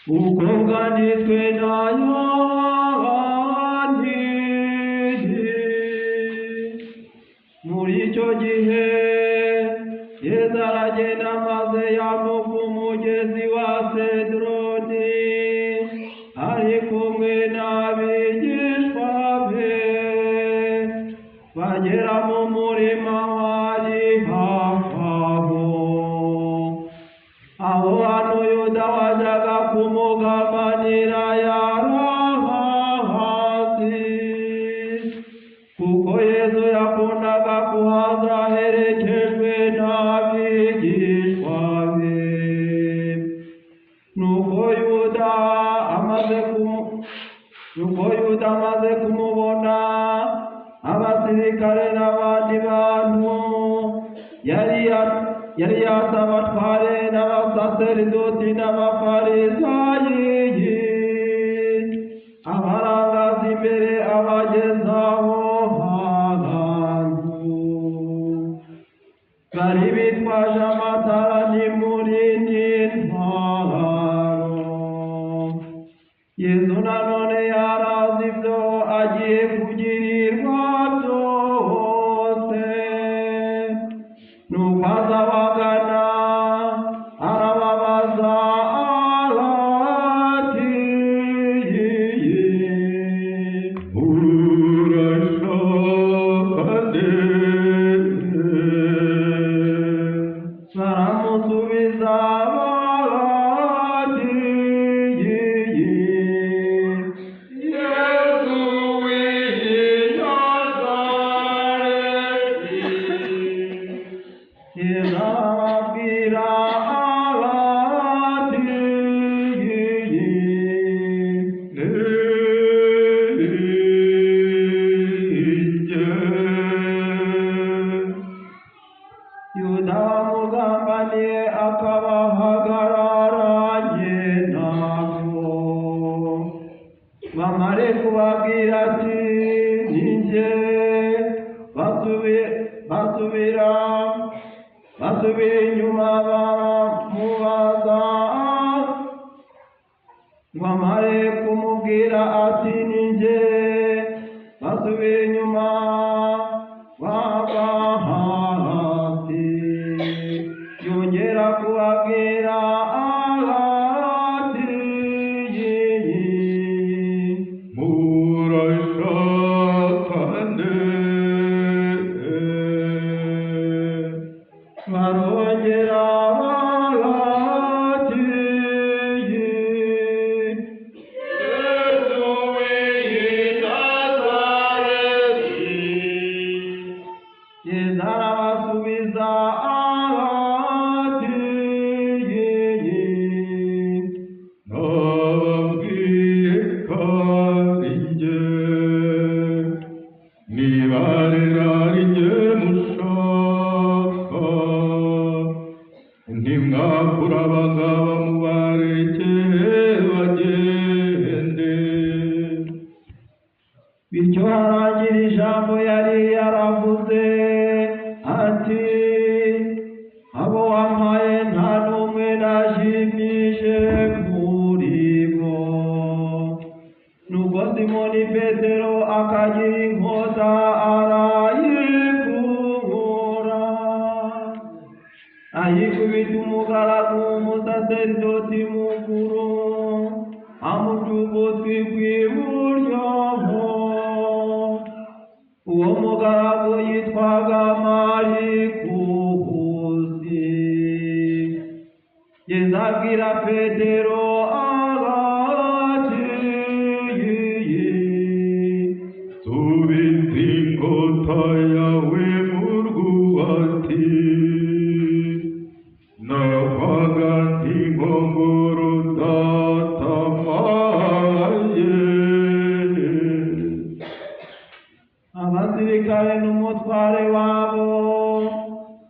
Ukunganitswe na Yohani. Muri icyo gihe Yesu aragenda maze yambuka umugezi wa Sedroni ari kumwe n'abigishwa be. Bagera mu murima wari hafi aho hantu Yuda wajyaga kumugabanira yarahazi, kuko Yesu yakundaga kuhaza aherekejwe n'abigishwa be. Nuko Yuda amaze kumubona, abasirikare n'abandi bantu yari yasa abatware n'abasaserdoti n'abafarisayi, abarangaza imbere abagezaho hantu. Bari bitwaje amatara n'imurindi ntwaro. Yesu nanone yarazi ibyo agiye kugirirwa byose, nuko azabagana arababaza ati, urashaka nde? Baramusubiza bati, Yesu w'i Nazareti. Yesu arababwira ati, Yuda wamugambaniye akabahagararanye nabo. Bamare kubabwira ati, ni jye. Basubira inyuma baramubaza. Bamare kumubwira ati, ni jye. Basubira inyuma babaha hasi. Yongera kubabwira ati, murashaka nde? Barongera bati, Yesu w'i Nazareti. Yesu arabasubiza ati, nababwiye ko ari jye. Niba rero ari jye mushaka, ntimwakura abagabo mubareke bagende. Bityo harangira ijambo yari yaravuze ati, abo wampaye nta n'umwe najimije muri bo. Nuko Simoni Petero akagira inkota arayikura, ayikubita umugaragu w'umusaserdoti mukuru, amuca ugutwi kw'iburyo. Uwo mugaragu yitwaga Malikusi. Yesu abwira Petero ati, subiza inkota yawe mu rwubati. Nabaga ndi inkongoro datamaye. Abasirikare n'umutware wabo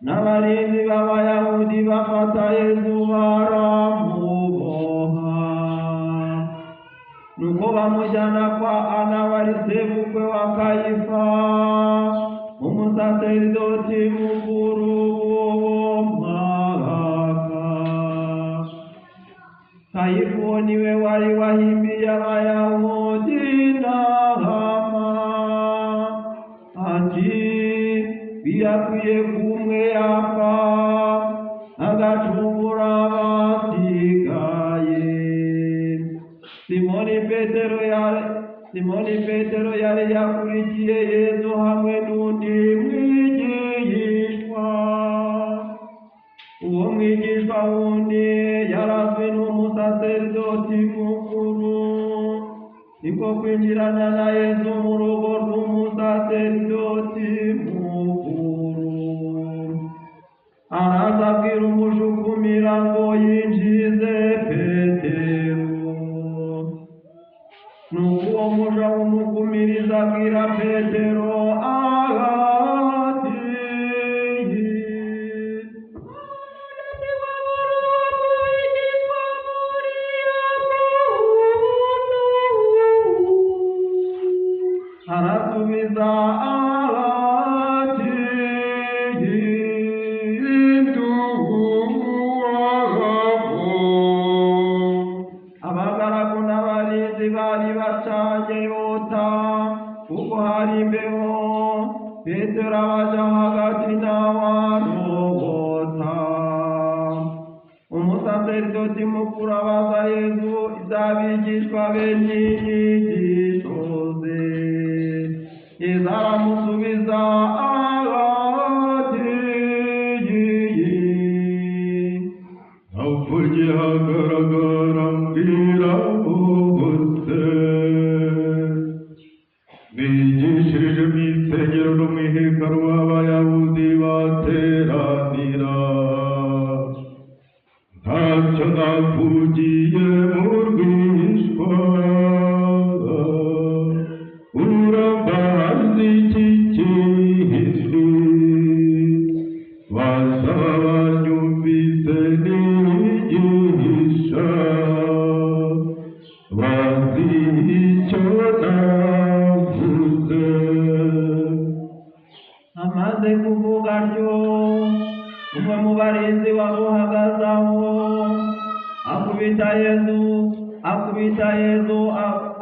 n'abarinzi b'Abayahudi bafata Yesu baramuboha. Nuko bamujyana kwa Ana wari sebukwe wa Kayifa, umusaserdoti mukuru w'uwo mwaka. Kayifu niwe wari wahimbiye Abayahudi inama ati birakwiye kumwe yapfa agacungura abasigaye. Simoni Petero yari yakurikiye Yesu hamwe n'undi mwigishwa. Uwo mwigishwa wundi yarazwi n'umusaserdoti mukuru. Niko kwinjirana na Yesu mu rugo rw'umusaserdoti mukuru. Araza abwira umushukumira ngo yinjize Petero. Nuko uwo muja w'umukumiriza abwira Petero ati arasubiza ati abagaragu n'abarinzi bari bacanye yota kuko hari imbeho. Petero abaja hagati n'abarogota. Umusaserdoti mukuru abaza Yesu iby'abigishwa be n'inyigisho ze. Yesu aramusubiza ati ntabwo gihagaragara mbwira bose nigishirije mu isengero no mu ihekaru Abayahudi bateranira. Ntacyo navugiye mu rwishwa. Urabazi iki kihisi basaba banyumvise nigisha bazi icyo navuze. amaze kuvuga atyo umwe mu barinzi wari uhagaze aho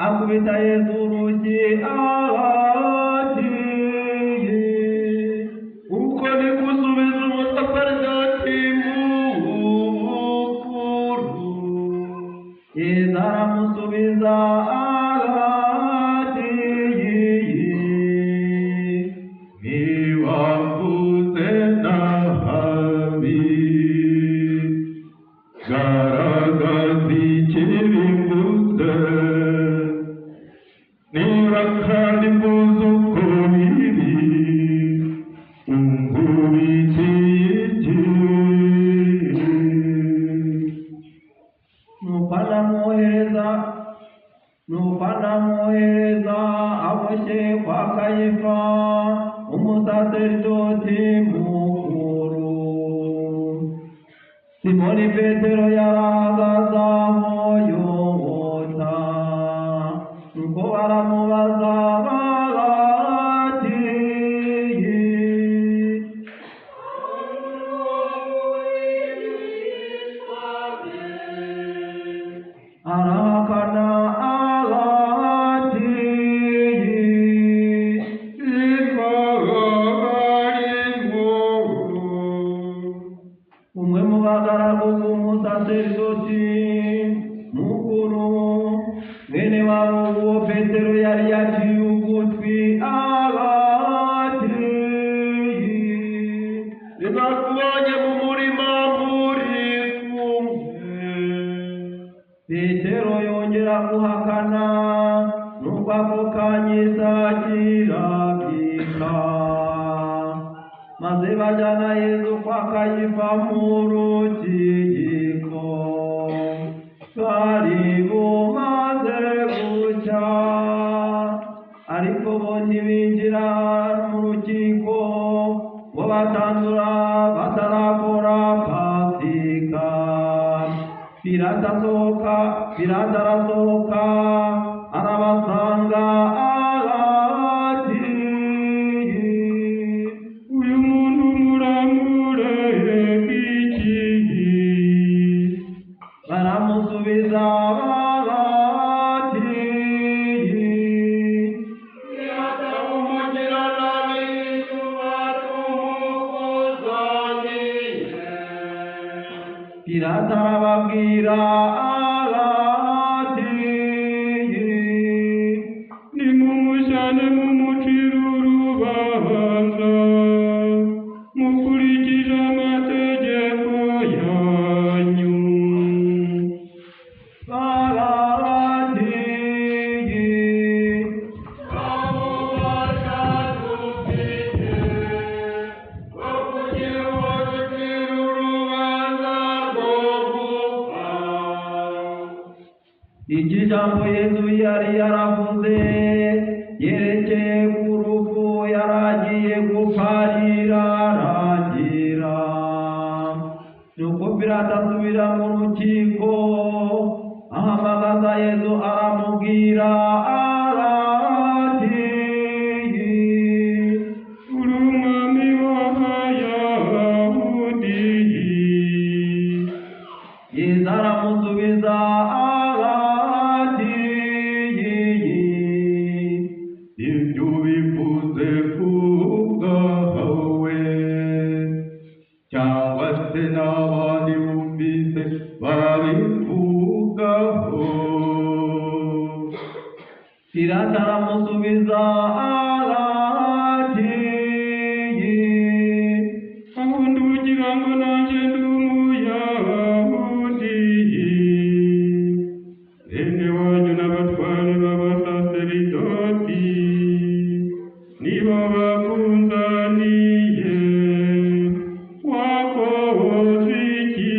akubita Yesu urugi ati uko ni gusubiza umusaserdoti mukuru. Yesu aramusubiza ati ntiwavuze nabi garagaza ikibi mvuze. Niba kandi mvuze uko biri unkurikiye iki? nuko anamwohereza aboshye kwa Kayifa umusaserdoti mukuru. Simoni Petero yarahagaze aho yota. Nuko baramubaza bati arahakana ati umwe mu bagaragu b'umusaserdoti mukuru mwene wabo uwo Petero yari yaciye ugutwi ati nakubonye mu murima muri kumwe. Petero yongera guhakana nuko ako kanya isaki irabika. Maze bajyana Yesu kwa Kayifa mu rukiko. Bari bumaze gucya ariko bo ntibinjira mu rukiko ngo batarakora Pasika. Pilato arasohoka arabasanga ati aramusubiza ati Pilato arababwira ati nimumushyane mumucire urubanza mukurikije amategeko yanyu. barati iki jambo Yesu yari yaravuze yerekeye ku rupfu yaragiye gupfarira aragira. Nuko Pilato asubira mu rukiko ahamagaza Yesu aramubwira arati uri umwami w'Abayahudi. Yesu aramusubiza arati ibyo bivuze ku bwawe cyangwa se n'abandi bumvise babivugaho. Pilato aramusubiza arati aho ndugira ngo nanjye ndi Umuyahudi, bene wanyu n'abatware b'abasaseridoti nibo bakunzaniye. Wakoze iki?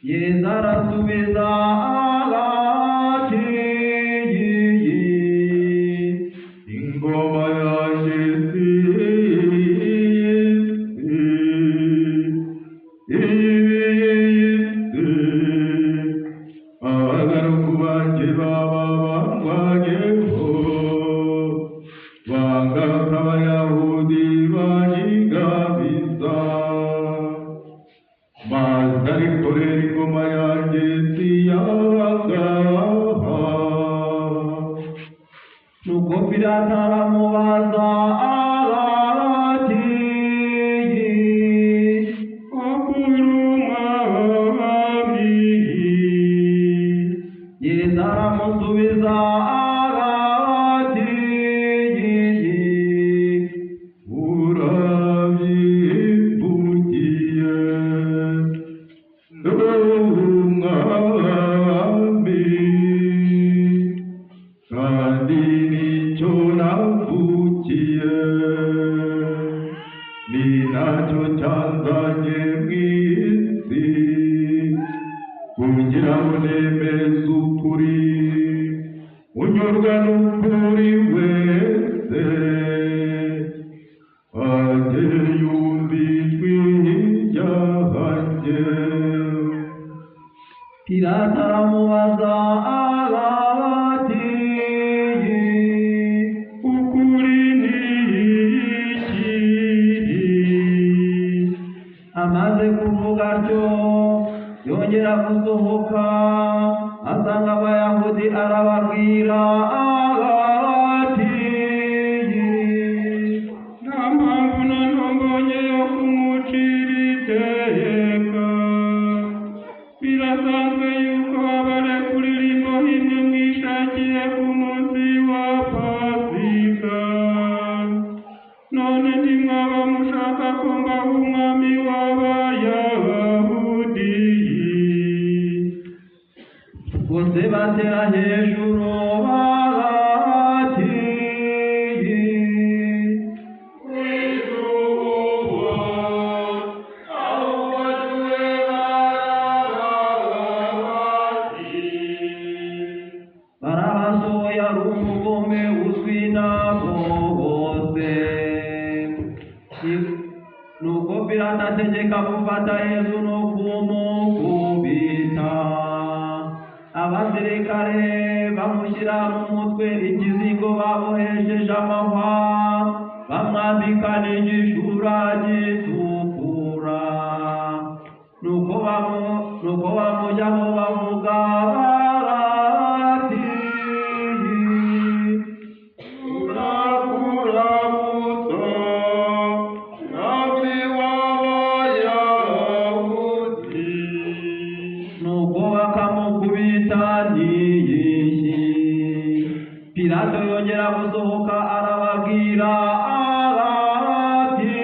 Yesu arasubiza arati ingoma yanjye si abagaragu banjye baba bangwanyeho banga nk'Abayahudi banyigabiza, maze ariko rero ingoma yanjye si yagaha. Nuko Pilato aramubaza arati akuri umwami. Yesu aramusubiza arati urabyivugiye umwami, kandi nicyo navukiye, ni nacyo cyanzanye mu isi, kugira ngo nemeze ukuri. Unyurwa n'ukuri wese ajye yumva ijwi ryanjye. Pilato aramubaza arati ukuri ni iki? amaze kuvuga atyo yongera gusohoka asanga Abayahudi arababwira arati nta mpamvu na nto mbonye yo kumucira iteka. Birasanzwe yuko abarekurira imbohe imwe mwishakiye ku munsi wa Pasika. None ntimwaba mushaka ko mbaha umwami w'Abayahudi? bose batera hejuru barati barabasohoye ari umugome uzwi nabo bose. Nuko Pilato ategeka gufata Yesu no kumukubita. Abasirikare bamushyira mu mutwe ikizingo babohesheje amahwa bamwambika n'igishura gitukura. Nuko muryango bavuga bati urakuramutsa mwami w'abayahudi. nuko bakamukubita ntiyishyi. Pilato yongera gusohoka arababwira ati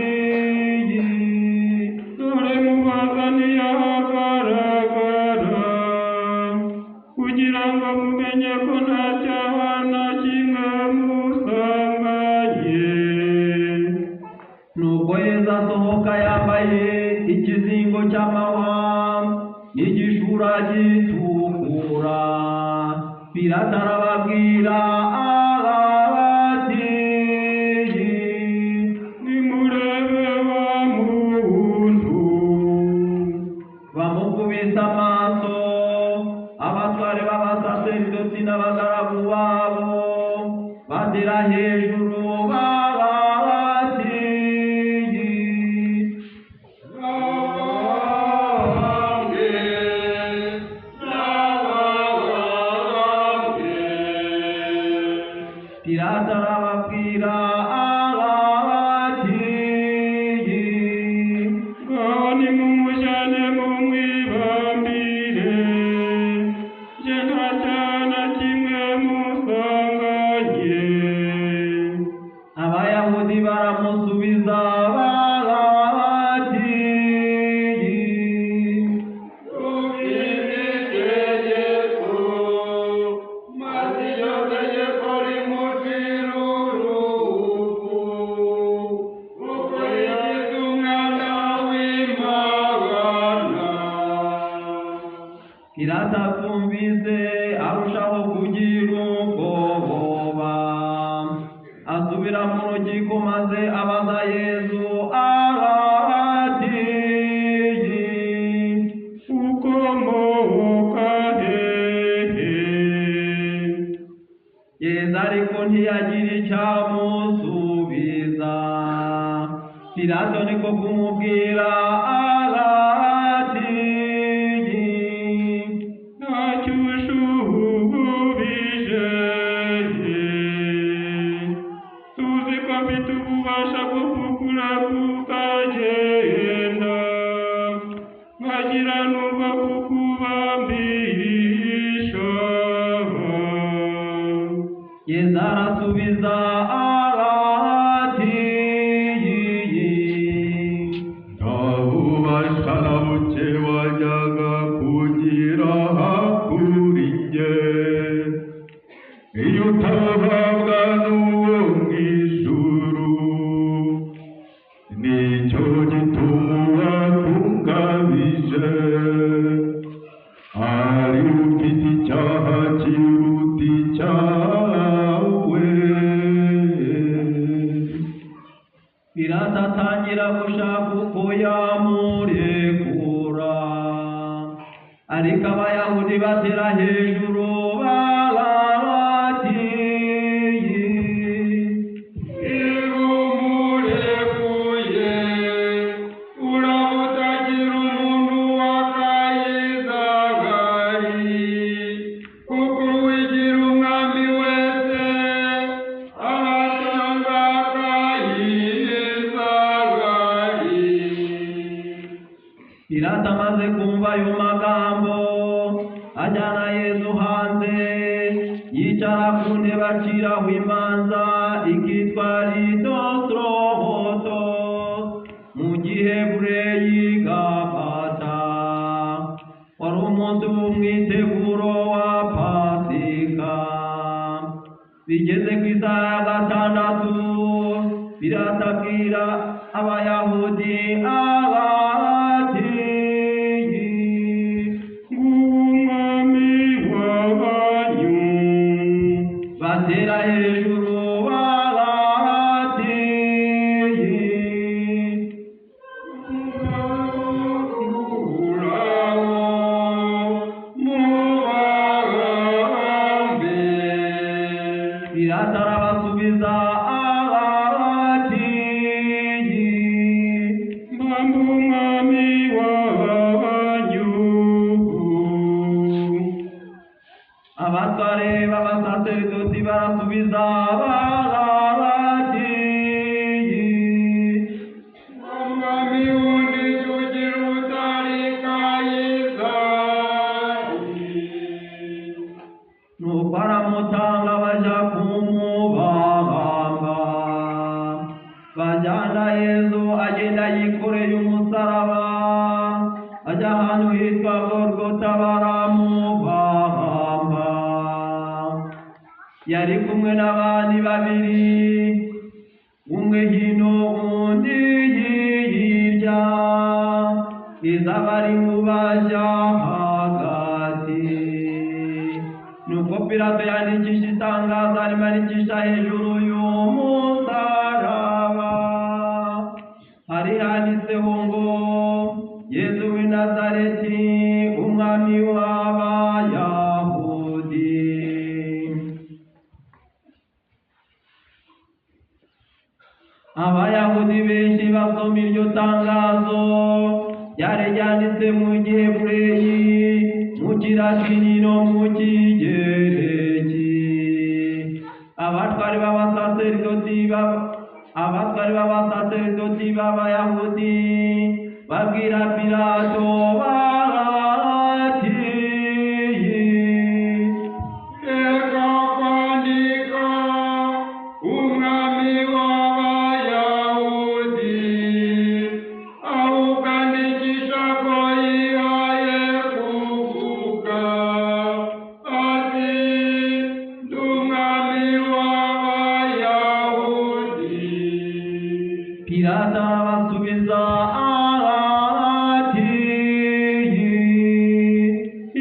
dore mubazaniye ahagaragara kugira ngo mumenye ko nta cyaha na kimwe musanganye. nuko Yesu asohoka yambaye ikizingo cy'amahwa n'igishura gitukura. Pilato arababwira ati nimurebe wa muntu. bamukubise amaso abatware b'abasaserdoti n'abagaragu babo batera hejuru bati Pilato arababwira ati ngaho nimumujyane mumwibambire, jye nta cyaha na kimwe musanganye. Abayahudi baramusubiza bati tubizi itegeko, maze iryo tegeko rimucira urupfu, kuko yigize umwana w'Imana. Pilato atumvise arushaho kugira ubwoba, asubira mu rukiko maze abaza Yesu ati ukomoka hehe? Yesu ariko ntiyagira icyo amusubiza. Pilato niko kumubwira ati ntacyo ushubije, tuzi ko mfite ububasha bwo kukurabuka ukagenda, nkagira n'ubwo kukubambisha. Yesu arasubiza ati nta bubasha na buke wajyaga kugira kuri njye, iyo utahabwa n'uwo mu ijuru. Nicyo gituma wakungabije, ari ufite icyaha kiruta icyawe. Pilato atangira gushaka uko yamurekura, ariko Abayahudi batera hejuru bati iyo umurekuye uramutagira umuntu w'akayizagari, kuko uwigira umwami wese ahatanga akayizagari. Pilato amaze kumva ayo magambo ajyana Yesu hanze, yicara ku ntebe aciraho imanza ikitwa Litostrohoto, mu Gihebureyi Gabata. Wari umunsi w'umwiteguro wa Pasika. Bigeze ku isaha ya gatandatu, Pilato abwira Abayahudi ati umwami wabanyu. batera hejuru bati Pilato arabasubiza ati Mambo abatware b'abasaserdoti barasubiza bati umwami wundi tugira utari Kayizari. nuko aramutanga baja kumubamba bajyana Yesu agenda yikoreye umusaraba ajya ahantu hitwa Golgota baramubamba yari kumwe n'abandi babiri umwe hino undi hirya iza bari mu baja hagati nuko Pilato yandikisha itangazo arimanikisha hejuru y'umusaraba hari handitseho ngo Yesu w'i Nazareti umwami w'Abayahudi. Abayahudi benshi basoma iryo tangazo ryari ryanditse mu Giheburayi, mu Kilatini no mu Kigereki. Abatware b'abasaserdoti b'Abayahudi babwira Pilato bati Reka kwandika umwami w'Abayahudi, ahubwo andikisha ko yihaye kuvuga ati ndi umwami w'Abayahudi. Pilato arabasubiza ati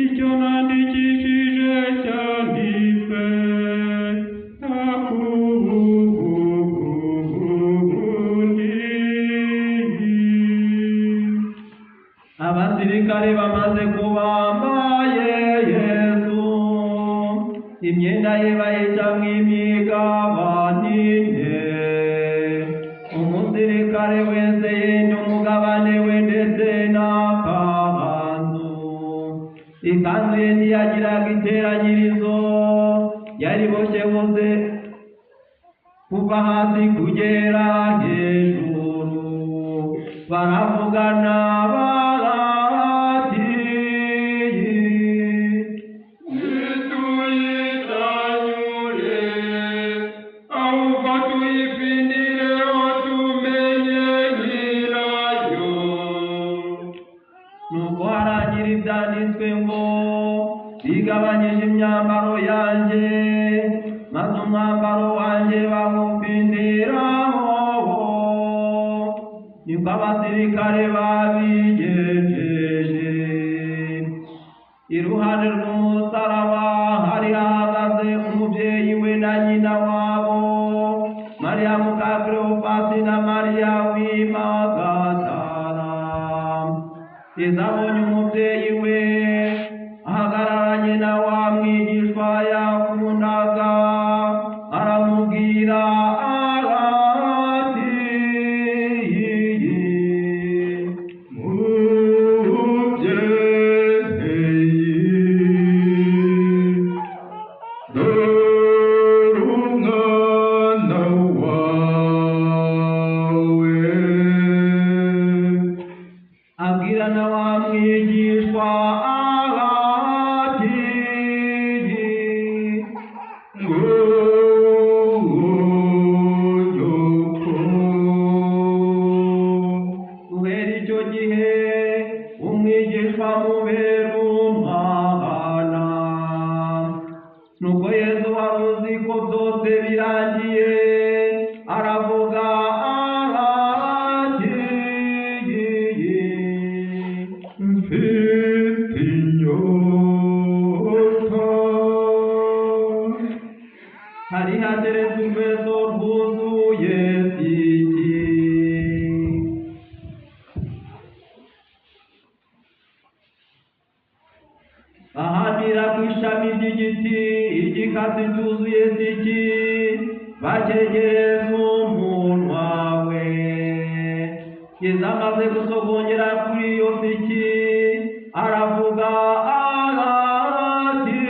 icyo nandikishije cyanditswe nta kundi. Abasirikare bamaze kubamba Yesu imyenda ye bayicamwo imigabane ine, umusirikare wese yenda umugabane we ndetse n'akanzu. Ikanzu ye ntiyagiraga iteranyirizo, yari boshye hose kuva hasi kugera hejuru. Baravugana bati Nituyitanyure, ahubwo tuyipindireho tumenye nyirayo. nuko harangira ibyanditswe ngo bigabanyije imyambaro yanjye, maze umwambaro wanjye bawupindiraho. niko abasirikare babigenjeje. Iruhande rw'umusaraba hari hahagaze umubyeyi we na nyina wabo, Mariya muka Kleopasi na Mariya w'i Magadala. Yesu abonye umubyeyi we ahagararanye na wa mwigishwa yakundaga, aramubwira ati abwira na wa mwigishwa ati guhera icyo gihe umwigishwa mubera umwana. nuko Yesu wari uzi ko byose birangiye aravuga ati mfite inyota. hari hateretse urwezo rwuzuye iki. bahamira ku ishami ry'igiti igikatsi cyuzuye iki, bakegereza umunwa we. Yesu amaze gusogongera kuri iyo siki aravuga ati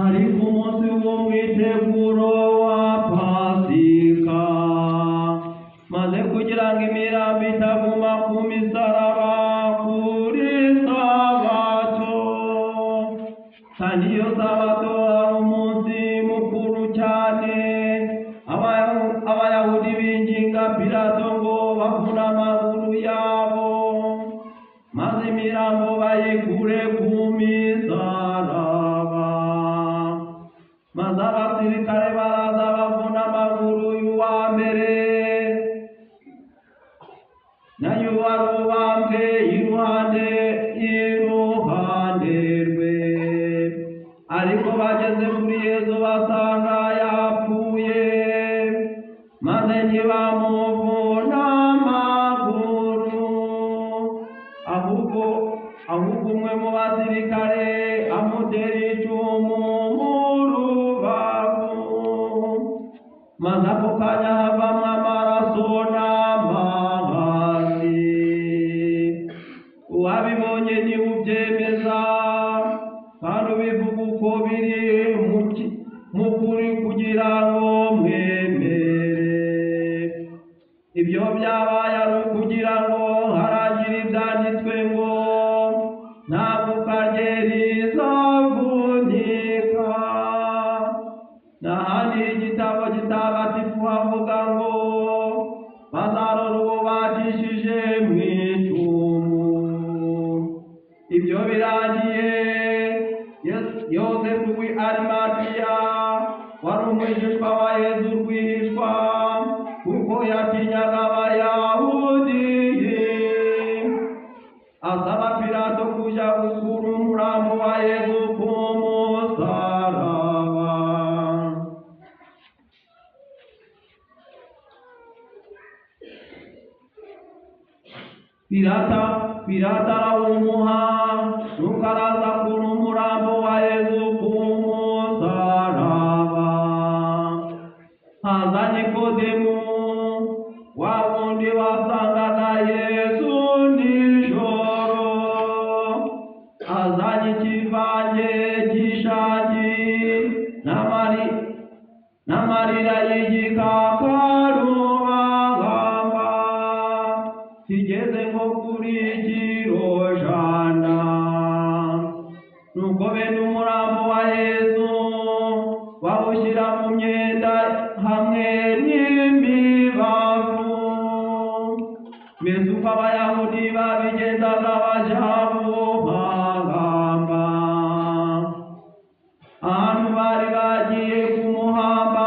Ariko umunsi w'umwiteguro wa Pasika, maze kugira ngo imirambo itaguma ku misaraba kuri Sabato, kandi iyo Sabato ari umunsi mukuru cyane, Abayahudi binginga Pilato ngo bavune amaguru yabo, maze imirambo bayikure ku misaraba. Maze abasirikare baraza bavuna amaguru y'uwa mbere n'ay'uwari ubambwe iruhande rwe, ariko bageze kuri Yesu basanga yapfuye, maze ntibamuvuna amaguru, ahubwo umwe mu basirikare amutera icumu mu rubavu, maze ako kanya havamo amaraso n'amazi. Uwabibonye niwe ubyemeza, kandi ubivuga uko biri mu kuri kugira ngo mwemere. Ibyo byabaye ari ukugira ngo haragira ibyanditswe ngo nta gupfa rye rizavunika. N'ahandi igitabo gitagatifu havuga ngo bazarora uwo bacishije mu icumu. Ibyo birangiye, Yosefu w'i Arimatiya wari umwigishwa wa Yezu rwihishwa, kuko yatinyaga Abayahudi, asaba Pilato kujya gukura umurambo wa Yezu ku musaraba. Pilato arawumuha, nuko araza kura umurambo wa Yezu ku musaraba. Haza Nikodemu, wa wundi wasangaga Yesu nijoro, azanye ikivange cy'ishangi n'amarira y'igikakarubamba, kigeze nko kuri kirojana. Nuko bene umurambo wa Yesu bawushyira mu myenda hamwe n'imibavu, mbese uko Abayahudi babigenzaga bajya guhamba. Ahantu bari bagiye kumuhamba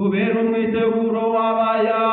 kubera umwiteguro w'abaya